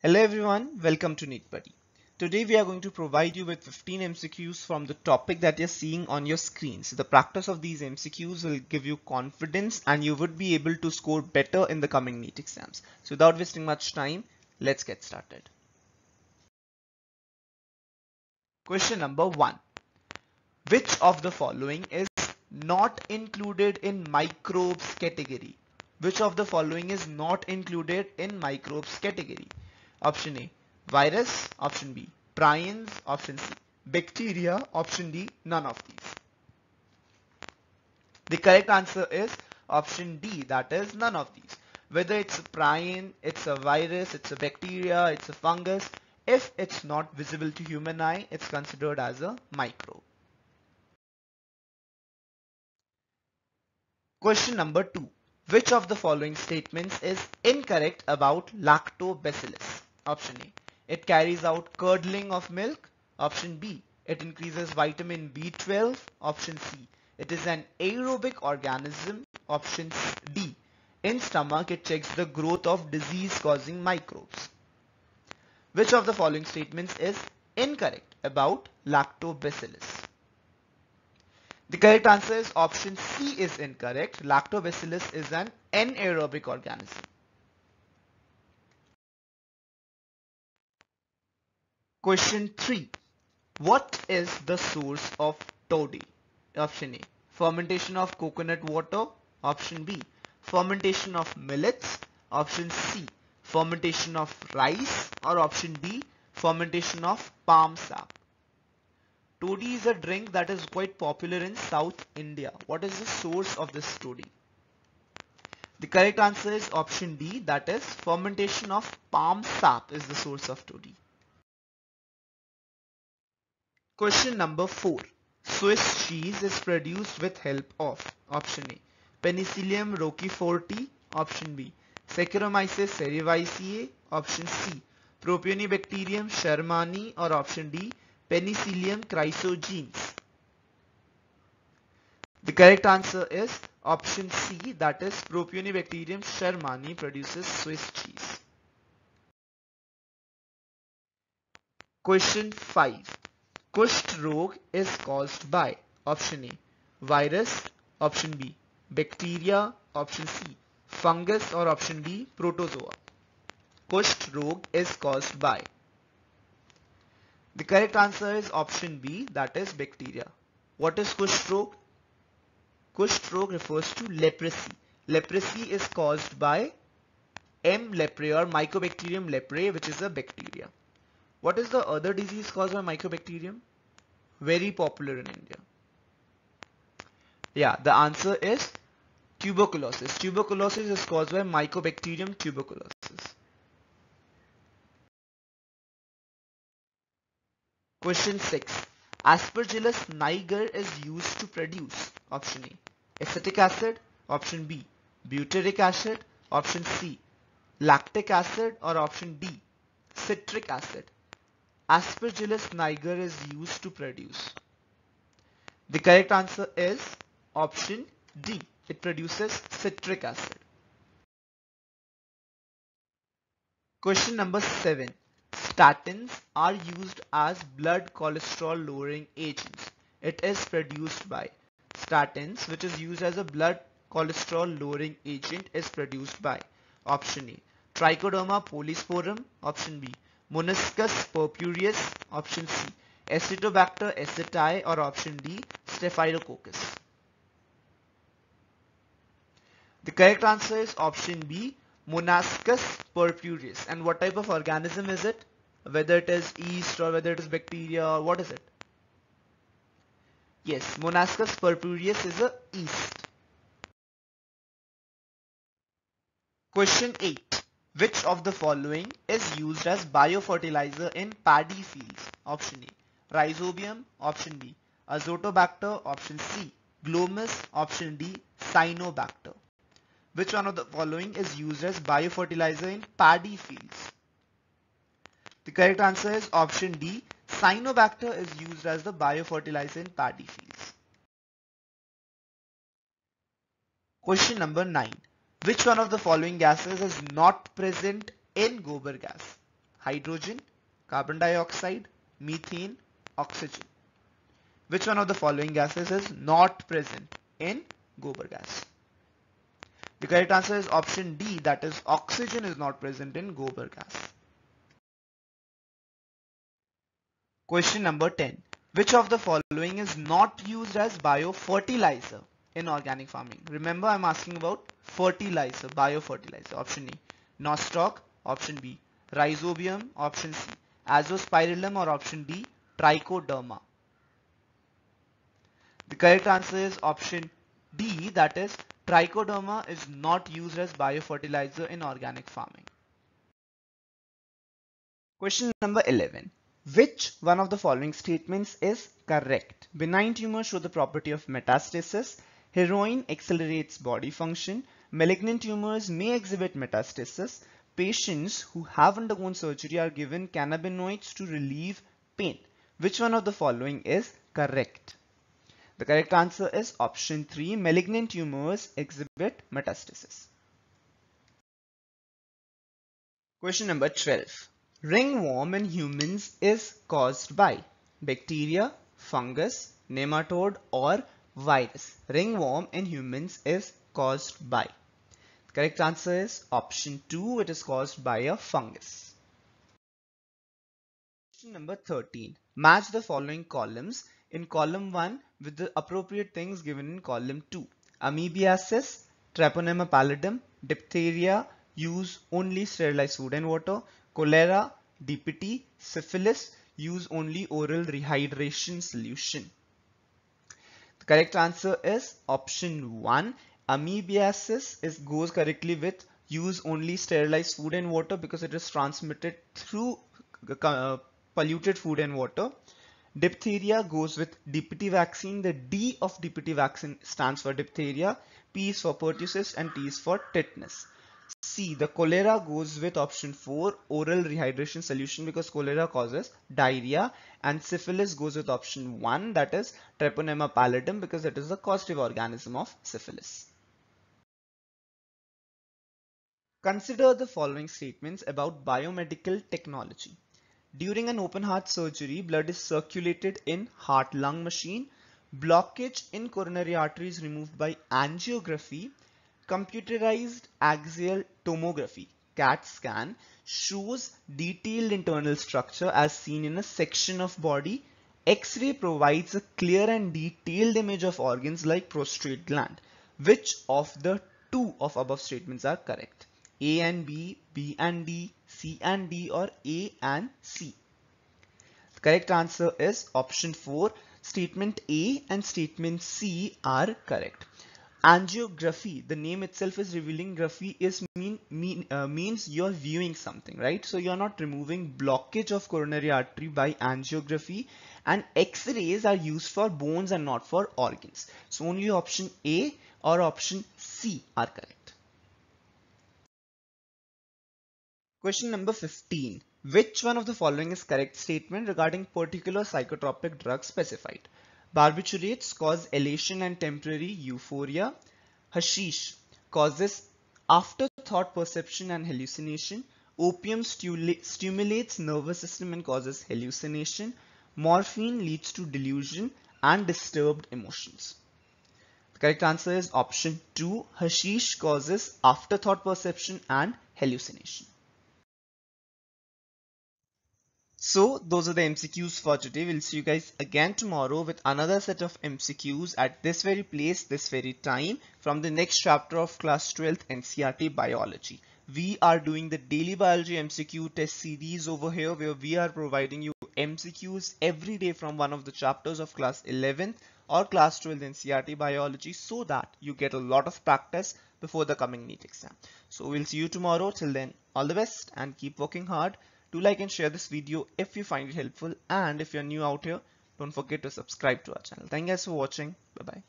Hello everyone, welcome to Neat Buddy. Today we are going to provide you with 15 MCQs from the topic that you're seeing on your screen. So the practice of these MCQs will give you confidence and you would be able to score better in the coming NEET exams. So without wasting much time, let's get started. Question number 1. Which of the following is not included in microbes category? Which of the following is not included in microbes category? Option A, virus. Option B, prions. Option C, bacteria. Option D, none of these. The correct answer is option D, that is none of these. Whether it's a prion, it's a virus, it's a bacteria, it's a fungus, if it's not visible to human eye, it's considered as a microbe. Question number 2. Which of the following statements is incorrect about lactobacillus? Option A. It carries out curdling of milk. Option B. It increases vitamin B12. Option C. It is an aerobic organism. Option D. In stomach it checks the growth of disease causing microbes. Which of the following statements is incorrect about lactobacillus? The correct answer is option C is incorrect. Lactobacillus is an anaerobic organism. Question 3. What is the source of toddy? Option A. Fermentation of coconut water. Option B. Fermentation of millets. Option C. Fermentation of rice. Or option D. Fermentation of palm sap. Toddy is a drink that is quite popular in South India. What is the source of this toddy? The correct answer is option D, that is fermentation of palm sap is the source of toddy. Question number 4. Swiss cheese is produced with help of option A. Penicillium roqueforti, option B. Saccharomyces cerevisiae, option C. Propionibacterium shermani, or option D. Penicillium chrysogenes. The correct answer is option C, that is Propionibacterium shermani produces Swiss cheese. Question 5. Kusht rog is caused by option A. Virus, option B. Bacteria, option C. Fungus, or option D. Protozoa. Kusht rog is caused by. The correct answer is option B, that is bacteria. What is Kusht rog? Kusht rog refers to leprosy. Leprosy is caused by M. leprae or Mycobacterium leprae, which is a bacteria. What is the other disease caused by Mycobacterium? Very popular in India. Yeah, the answer is tuberculosis. Tuberculosis is caused by Mycobacterium tuberculosis. Question 6. Aspergillus niger is used to produce option A. Acetic acid, option B. Butyric acid, option C. Lactic acid, or option D. Citric acid. Aspergillus niger is used to produce. The correct answer is option D. It produces citric acid. Question number 7. Statins are used as blood cholesterol lowering agents. It is produced by statins, which is used as a blood cholesterol lowering agent, is produced by option A. Trichoderma polysporum, option B. Moniscus purpureus, option C. Acetobacter aceti, or option D. Staphylococcus. The correct answer is option B, Moniscus purpureus. And what type of organism is it? Whether it is yeast or whether it is bacteria, or what is it? Yes, Moniscus purpureus is a yeast. Question 8. Which of the following is used as biofertilizer in paddy fields? Option A. Rhizobium. Option B. Azotobacter. Option C. Glomus. Option D. Cyanobacter. Which one of the following is used as biofertilizer in paddy fields? The correct answer is option D. Cyanobacter is used as the biofertilizer in paddy fields. Question number 9. Which one of the following gases is not present in gobar gas? hydrogen, carbon dioxide, methane, oxygen. Which one of the following gases is not present in gobar gas? The correct answer is option D, that is oxygen is not present in gobar gas. Question number 10. Which of the following is not used as biofertilizer in organic farming? Remember, I'm asking about fertilizer, biofertilizer. Option A, nostoc. Option B, rhizobium. Option C, azospirillum. Or option D, trichoderma. The correct answer is option D, that is trichoderma is not used as biofertilizer in organic farming. Question number 11. Which one of the following statements is correct? Benign tumors show the property of metastasis. Heroin accelerates body function. Malignant tumors may exhibit metastasis. Patients who have undergone surgery are given cannabinoids to relieve pain. Which one of the following is correct? The correct answer is option 3. Malignant tumors exhibit metastasis. Question number 12. Ringworm in humans is caused by bacteria, fungus, nematode, or virus. Ringworm in humans is caused by. The correct answer is option 2. It is caused by a fungus. Question number 13. Match the following columns in column 1 with the appropriate things given in column 2. Amoebiasis, Treponema pallidum, diphtheria, use only sterilized food and water, cholera, DPT, syphilis, use only oral rehydration solution. The correct answer is option 1. Amoebiasis goes correctly with use only sterilized food and water because it is transmitted through polluted food and water. Diphtheria goes with DPT vaccine. The D of DPT vaccine stands for diphtheria, P is for pertussis, and T is for tetanus. C, the cholera goes with option 4, oral rehydration solution, because cholera causes diarrhea, and syphilis goes with option 1, that is Treponema pallidum, because it is the causative organism of syphilis. Consider the following statements about biomedical technology. During an open heart surgery, blood is circulated in heart-lung machine. Blockage in coronary artery is removed by angiography. Computerized axial tomography (CAT scan) shows detailed internal structure as seen in a section of body. X-ray provides a clear and detailed image of organs like prostate gland. Which of the two of above statements are correct? A and B, B and D, C and D, or A and C? The correct answer is option 4. Statement A and statement C are correct. Angiography, the name itself is revealing. Graphy is means you're viewing something, right? So you're not removing blockage of coronary artery by angiography, and X-rays are used for bones and not for organs. So only option A or option C are correct. Question number 15. Which one of the following is correct statement regarding particular psychotropic drug specified? Barbiturates cause elation and temporary euphoria. Hashish causes afterthought perception and hallucination. Opium stimulates nervous system and causes hallucination. Morphine leads to delusion and disturbed emotions. The correct answer is option 2. Hashish causes afterthought perception and hallucination. So those are the MCQs for today. We'll see you guys again tomorrow with another set of MCQs at this very place, this very time, from the next chapter of class 12th NCERT biology. We are doing the daily biology MCQ test series over here, where we are providing you MCQs every day from one of the chapters of class 11th or class 12th NCERT biology, so that you get a lot of practice before the coming NEET exam. So we'll see you tomorrow. Till then, all the best and keep working hard. Do like and share this video if you find it helpful, and if you're new out here, don't forget to subscribe to our channel. Thank you guys for watching. Bye bye.